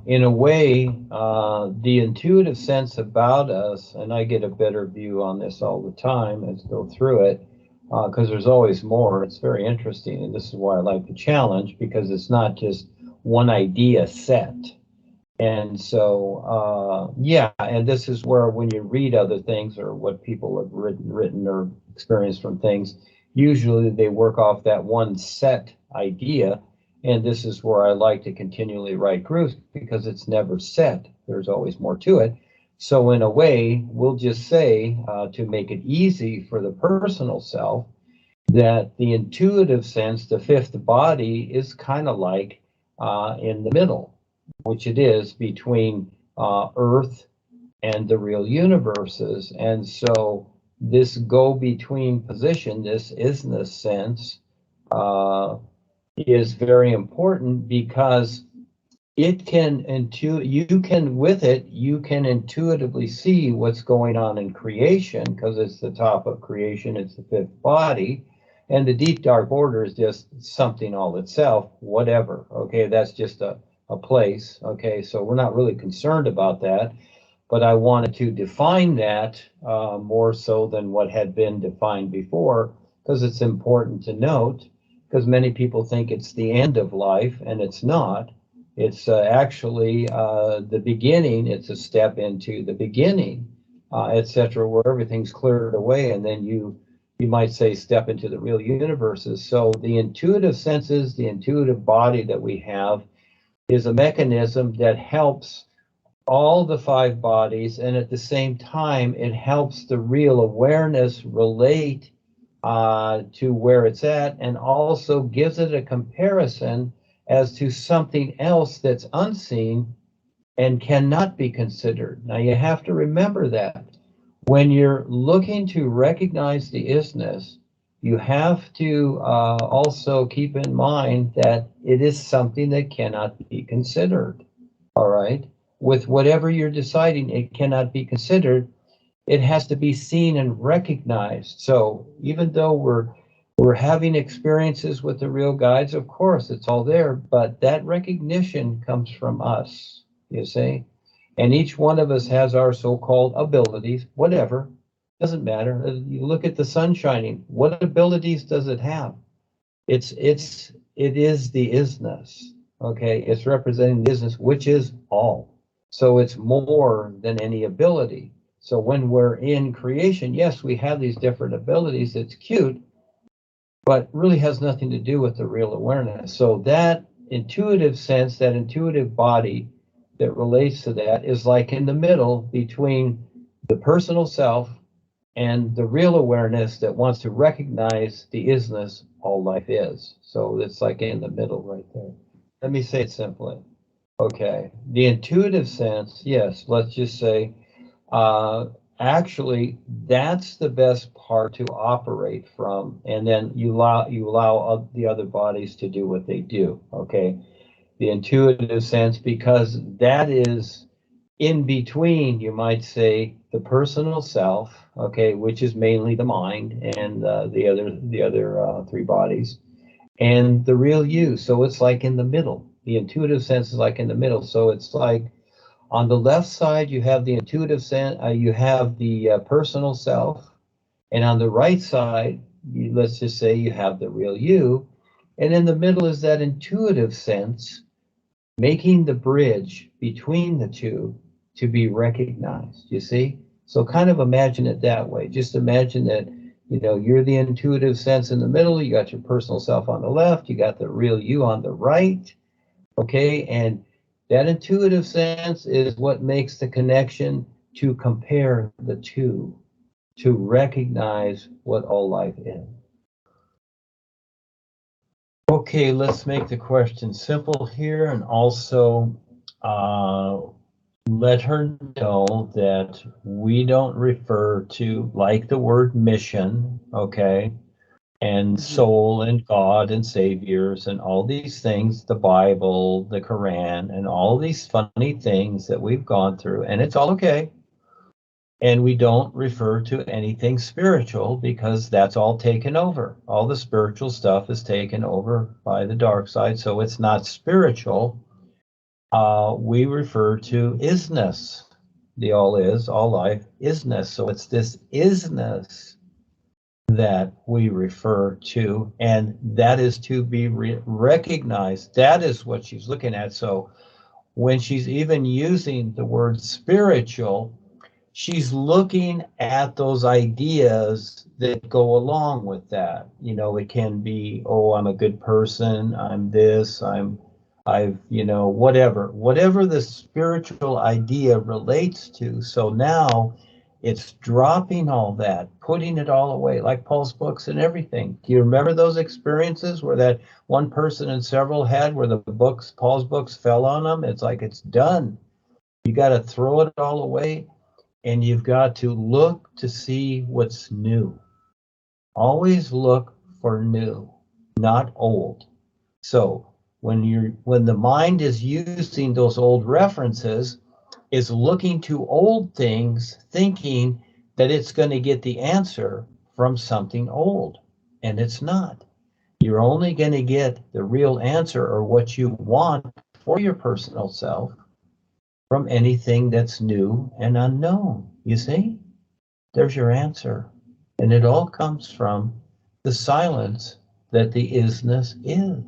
in a way, the intuitive sense about us, and I get a better view on this all the time as I go through it, because there's always more. It's very interesting, and this is why I like the challenge, because it's not just one idea set. And so, yeah, and this is where when you read other things or what people have written or experienced from things, usually they work off that one set idea. And this is where I like to continually write groups, because it's never set. There's always more to it. So in a way, we'll just say, to make it easy for the personal self, that the intuitive sense, the fifth body, is kind of like in the middle, which it is between Earth and the real universes. And so this go-between position, this isness sense, is very important, because it can you can intuitively see what's going on in creation, because it's the top of creation, it's the fifth body, and the deep dark border is just something all itself, whatever. Okay, that's just a place. Okay, so we're not really concerned about that, but I wanted to define that more so than what had been defined before, because it's important to note, because many people think it's the end of life, and it's not. It's actually the beginning. It's a step into the beginning, etc., where everything's cleared away, and then you might say step into the real universes. So the intuitive senses, the intuitive body that we have, is a mechanism that helps all the five bodies, and at the same time, it helps the real awareness relate to where it's at, and also gives it a comparison as to something else that's unseen and cannot be considered. Now, you have to remember that when you're looking to recognize the isness, you have to also keep in mind that it is something that cannot be considered. All right? With whatever you're deciding, it cannot be considered. It has to be seen and recognized. So even though we're having experiences with the real guides, of course, it's all there, but that recognition comes from us, you see? And each one of us has our so-called abilities, whatever, doesn't matter. You look at the sun shining, what abilities does it have? It is the isness, okay? It's representing the isness, which is all. So it's more than any ability. So when we're in creation, yes, we have these different abilities. It's cute, but really has nothing to do with the real awareness. So that intuitive sense, that intuitive body that relates to that, is like in the middle between the personal self and the real awareness that wants to recognize the isness all life is. So it's like in the middle right there. Let me say it simply. Okay, the intuitive sense, yes, let's just say, actually, that's the best part to operate from, and then you allow the other bodies to do what they do. Okay, the intuitive sense, because that is in between, you might say, the personal self, okay, which is mainly the mind and the other three bodies, and the real you. So it's like in the middle. The intuitive sense is like in the middle. So it's like on the left side, you have the intuitive sense, you have the personal self, and on the right side, let's just say you have the real you, and in the middle is that intuitive sense, making the bridge between the two to be recognized, you see? So kind of imagine it that way. Just imagine that, you're the intuitive sense in the middle, you got your personal self on the left, you got the real you on the right, okay? And that intuitive sense is what makes the connection to compare the two, to recognize what all life is. Okay, let's make the question simple here, and also let her know that we don't refer to, like, the word mission, okay, and soul and God and saviors and all these things, the Bible, the Quran, and all these funny things that we've gone through, and it's all okay. And we don't refer to anything spiritual, because that's all taken over. All the spiritual stuff is taken over by the dark side, so it's not spiritual. we refer to isness. The all is, all life, isness. So it's this isness that we refer to, and that is to be recognized. That is what she's looking at. So when she's even using the word spiritual, she's looking at those ideas that go along with that. You know, it can be, oh, I'm a good person, I'm this, I've, you know, whatever the spiritual idea relates to. So now it's dropping all that, putting it all away, like Paul's books and everything. Do you remember those experiences where that one person and several had, where the books, Paul's books, fell on them? It's like, it's done. You got to throw it all away, and you've got to look to see what's new. Always look for new, not old. So when the mind is using those old references, is looking to old things, thinking that it's going to get the answer from something old, and it's not. You're only going to get the real answer, or what you want for your personal self, from anything that's new and unknown. You see? There's your answer. And it all comes from the silence that the isness is.